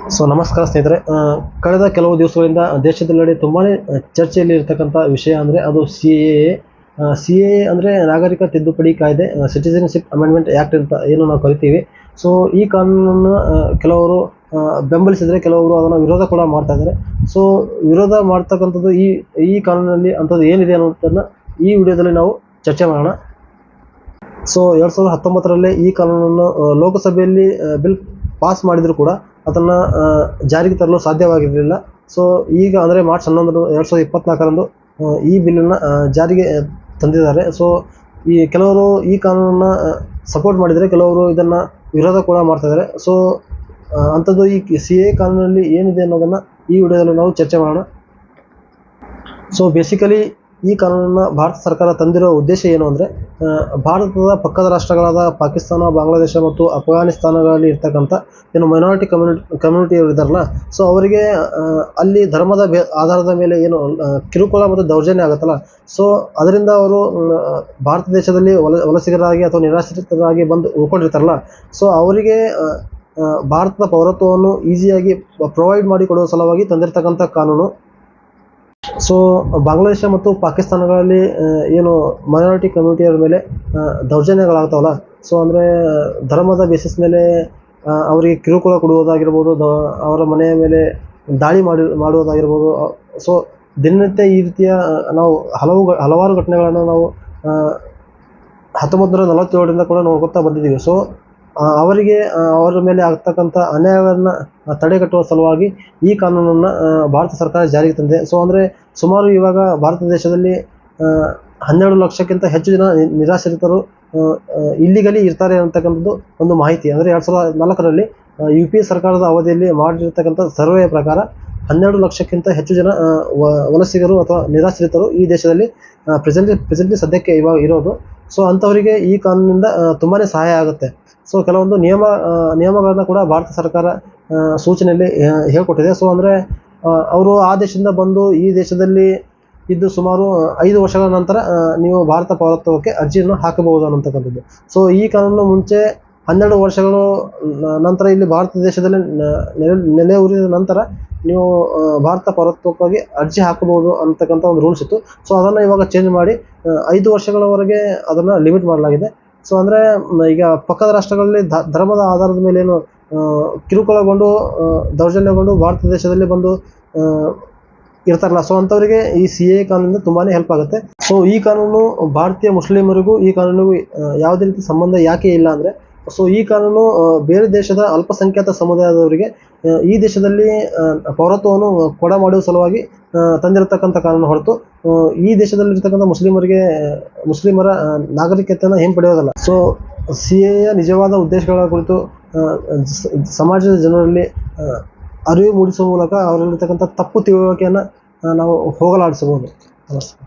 ನಮಸ್ಕಾರ ಸ್ನೇಹಿತರೆ. ಕಳೆದ ಕೆಲವು ದಿವಸಗಳಿಂದ ದೇಶದೆಲ್ಲೆಡೆ ತುಂಬಾ ಚರ್ಚೆಯಲ್ಲಿ ಇರ್ತಕ್ಕಂಥ ವಿಷಯ ಅಂದರೆ ಅದು ಸಿ ಎ ಅಂದರೆ ನಾಗರಿಕ ತಿದ್ದುಪಡಿ ಕಾಯ್ದೆ, ಸಿಟಿಸನ್ಶಿಪ್ ಅಮೆಂಡ್ಮೆಂಟ್ ಆ್ಯಕ್ಟ್ ಅಂತ ಏನು ನಾವು ಕರಿತೀವಿ. ಸೊ ಈ ಕಾನೂನನ್ನು ಕೆಲವರು ಬೆಂಬಲಿಸಿದರೆ, ಕೆಲವರು ಅದನ್ನು ವಿರೋಧ ಕೂಡ ಮಾಡ್ತಾ ಇದ್ದಾರೆ. ಸೊ ವಿರೋಧ ಮಾಡ್ತಕ್ಕಂಥದ್ದು ಈ ಕಾನೂನಲ್ಲಿ ಅಂಥದ್ದು ಏನಿದೆ ಅನ್ನೋದನ್ನು ಈ ವಿಡಿಯೋದಲ್ಲಿ ನಾವು ಚರ್ಚೆ ಮಾಡೋಣ. ಸೊ 2019ರಲ್ಲಿ ಈ ಕಾನೂನನ್ನು ಲೋಕಸಭೆಯಲ್ಲಿ ಬಿಲ್ ಪಾಸ್ ಮಾಡಿದರೂ ಕೂಡ ಅದನ್ನು ಜಾರಿಗೆ ತರಲು ಸಾಧ್ಯವಾಗಿರಲಿಲ್ಲ. ಸೊ ಈಗ ಅಂದರೆ ಮಾರ್ಚ್ 11, 2024ರಂದು ಈ ಬಿಲ್ಲನ್ನು ಜಾರಿಗೆ ತಂದಿದ್ದಾರೆ. ಸೊ ಕೆಲವರು ಈ ಕಾನೂನನ್ನು ಸಪೋರ್ಟ್ ಮಾಡಿದರೆ, ಕೆಲವರು ಇದನ್ನು ವಿರೋಧ ಕೂಡ ಮಾಡ್ತಾಯಿದ್ದಾರೆ. ಸೊ ಅಂಥದ್ದು ಈ ಸಿ.ಎ ಕಾನೂನಲ್ಲಿ ಏನಿದೆ ಅನ್ನೋದನ್ನು ಈ ವಿಡಿಯೋದಲ್ಲಿ ನಾವು ಚರ್ಚೆ ಮಾಡೋಣ. ಸೊ ಬೇಸಿಕಲಿ ಈ ಕಾನೂನನ್ನು ಭಾರತ ಸರ್ಕಾರ ತಂದಿರೋ ಉದ್ದೇಶ ಏನು ಅಂದರೆ, ಭಾರತದ ಪಕ್ಕದ ರಾಷ್ಟ್ರಗಳಾದ ಪಾಕಿಸ್ತಾನ, ಬಾಂಗ್ಲಾದೇಶ ಮತ್ತು ಅಫ್ಘಾನಿಸ್ತಾನಗಳಲ್ಲಿ ಇರ್ತಕ್ಕಂಥ ಏನು ಮೈನಾರಿಟಿ ಕಮ್ಯುನಿಟಿಯವರು ಇದ್ದಾರಲ್ಲ, ಸೊ ಅವರಿಗೆ ಅಲ್ಲಿ ಧರ್ಮದ ಆಧಾರದ ಮೇಲೆ ಏನು ಕಿರುಕುಳ ಮತ್ತು ದೌರ್ಜನ್ಯ ಆಗುತ್ತಲ್ಲ, ಸೊ ಅದರಿಂದ ಅವರು ಭಾರತ ದೇಶದಲ್ಲಿ ವಲಸಿಗರಾಗಿ ಅಥವಾ ನಿರಾಶ್ರಿತರಾಗಿ ಬಂದು ಉಳ್ಕೊಂಡಿರ್ತಾರಲ್ಲ, ಸೊ ಅವರಿಗೆ ಭಾರತದ ಪೌರತ್ವವನ್ನು ಈಸಿಯಾಗಿ ಪ್ರೊವೈಡ್ ಮಾಡಿಕೊಡುವ ಸಲುವಾಗಿ ತಂದಿರತಕ್ಕಂಥ ಕಾನೂನು. ಸೊ ಬಾಂಗ್ಲಾದೇಶ ಮತ್ತು ಪಾಕಿಸ್ತಾನಗಳಲ್ಲಿ ಏನು ಮೈನಾರಿಟಿ ಕಮ್ಯುನಿಟಿಯವರ ಮೇಲೆ ದೌರ್ಜನ್ಯಗಳಾಗ್ತಾವಲ್ಲ, ಸೊ ಅಂದರೆ ಧರ್ಮದ ಬೇಸಿಸ್ ಮೇಲೆ ಅವರಿಗೆ ಕಿರುಕುಳ ಕೊಡುವುದಾಗಿರ್ಬೋದು, ಅವರ ಮನೆಯ ಮೇಲೆ ದಾಳಿ ಮಾಡುವುದಾಗಿರ್ಬೋದು. ಸೊ ದಿನನಿತ್ಯ ಈ ರೀತಿಯ ನಾವು ಹಲವಾರು ಘಟನೆಗಳನ್ನು ನಾವು 1947ರಿಂದ ಕೂಡ ನೋಡ್ಕೊತಾ ಬಂದಿದ್ದೀವಿ. ಸೊ ಅವರಿಗೆ ಅವರ ಮೇಲೆ ಆಗ್ತಕ್ಕಂಥ ಅನ್ಯಾಯಗಳನ್ನು ತಡೆಗಟ್ಟುವ ಸಲುವಾಗಿ ಈ ಕಾನೂನನ್ನು ಭಾರತ ಸರ್ಕಾರ ಜಾರಿಗೆ ತಂದಿದೆ. ಸೊ ಅಂದರೆ ಸುಮಾರು ಇವಾಗ ಭಾರತ ದೇಶದಲ್ಲಿ 12 ಲಕ್ಷಕ್ಕಿಂತ ಹೆಚ್ಚು ಜನ ನಿರಾಶ್ರಿತರು ಇಲ್ಲಿಗಲಿ ಇರ್ತಾರೆ ಅಂತಕ್ಕಂಥದ್ದು ಒಂದು ಮಾಹಿತಿ. ಅಂದರೆ 2004ರಲ್ಲಿ UPA ಸರ್ಕಾರದ ಅವಧಿಯಲ್ಲಿ ಮಾಡಿರ್ತಕ್ಕಂಥ ಸರ್ವೆಯ ಪ್ರಕಾರ 12 ಲಕ್ಷಕ್ಕಿಂತ ಹೆಚ್ಚು ಜನ ವಲಸಿಗರು ಅಥವಾ ನಿರಾಶ್ರಿತರು ಈ ದೇಶದಲ್ಲಿ ಪ್ರೆಸೆಂಟ್ಲಿ ಸದ್ಯಕ್ಕೆ ಇವಾಗ ಇರೋದು. ಸೊ ಅಂಥವರಿಗೆ ಈ ಕಾನೂನಿಂದ ತುಂಬಾ ಸಹಾಯ ಆಗುತ್ತೆ. ಸೊ ಕೆಲವೊಂದು ನಿಯಮಗಳನ್ನು ಕೂಡ ಭಾರತ ಸರ್ಕಾರ ಸೂಚನೆಯಲ್ಲಿ ಹೇಳ್ಕೊಟ್ಟಿದೆ. ಸೊ ಅಂದರೆ ಅವರು ಆ ದೇಶದಿಂದ ಬಂದು ಈ ದೇಶದಲ್ಲಿ ಇದ್ದು ಸುಮಾರು 5 ವರ್ಷಗಳ ನಂತರ ನೀವು ಭಾರತ ಪೌರತ್ವಕ್ಕೆ ಅರ್ಜಿಯನ್ನು ಹಾಕಬಹುದು ಅನ್ನತಕ್ಕಂಥದ್ದು. ಸೊ ಈ ಕಾನೂನು ಮುಂಚೆ 12 ವರ್ಷಗಳು ನಂತರ ಇಲ್ಲಿ ಭಾರತ ದೇಶದಲ್ಲಿ ನೆಲೆ ಊರಿದ ನಂತರ ನೀವು ಭಾರತ ಪೌರತ್ವಕ್ಕಾಗಿ ಅರ್ಜಿ ಹಾಕಬಹುದು ಅಂತಕ್ಕಂಥ ಒಂದು ರೂಲ್ಸ್ ಇತ್ತು. ಸೊ ಅದನ್ನು ಇವಾಗ ಚೇಂಜ್ ಮಾಡಿ 5 ವರ್ಷಗಳವರೆಗೆ ಅದನ್ನು ಲಿಮಿಟ್ ಮಾಡಲಾಗಿದೆ. ಸೊ ಅಂದರೆ ಈಗ ಪಕ್ಕದ ರಾಷ್ಟ್ರಗಳಲ್ಲಿ ಧರ್ಮದ ಆಧಾರದ ಮೇಲೆ ಏನು ಕಿರುಕುಳಗೊಂಡು ದೌರ್ಜನ್ಯಗೊಂಡು ಭಾರತ ದೇಶದಲ್ಲಿ ಬಂದು ಇರ್ತಾರಲ್ಲ, ಸೊ ಅಂಥವರಿಗೆ ಈ ಸಿ.ಎ ಕಾನೂನಿಂದ ತುಂಬಾ ಹೆಲ್ಪ್ ಆಗುತ್ತೆ. ಸೊ ಈ ಕಾನೂನು ಭಾರತೀಯ ಮುಸ್ಲಿಮರಿಗೂ ಈ ಕಾನೂನಿಗೂ ಯಾವುದೇ ರೀತಿ ಸಂಬಂಧ ಯಾಕೆ ಇಲ್ಲ ಅಂದರೆ, ಸೊ ಈ ಕಾನೂನು ಬೇರೆ ದೇಶದ ಅಲ್ಪಸಂಖ್ಯಾತ ಸಮುದಾಯದವರಿಗೆ ಈ ದೇಶದಲ್ಲಿ ಪೌರತ್ವವನ್ನು ಮಾಡುವ ಸಲುವಾಗಿ ತಂದಿರತಕ್ಕಂಥ ಕಾನೂನು ಹೊರತು ಈ ದೇಶದಲ್ಲಿರ್ತಕ್ಕಂಥ ಮುಸ್ಲಿಮರ ನಾಗರಿಕತೆಯನ್ನು ಹಿಂಪಡೆಯೋದಲ್ಲ. ಸೊ ಸಿ.ಎಯ ನಿಜವಾದ ಉದ್ದೇಶಗಳ ಕುರಿತು ಸಮಾಜದ ಜನರಲ್ಲಿ ಅರಿವು ಮೂಡಿಸುವ ಮೂಲಕ ಅವರಲ್ಲಿರ್ತಕ್ಕಂಥ ತಪ್ಪು ತಿಳುವಳಿಕೆಯನ್ನು ನಾವು ಹೋಗಲಾಡಿಸಬಹುದು. ನಮಸ್ಕಾರ.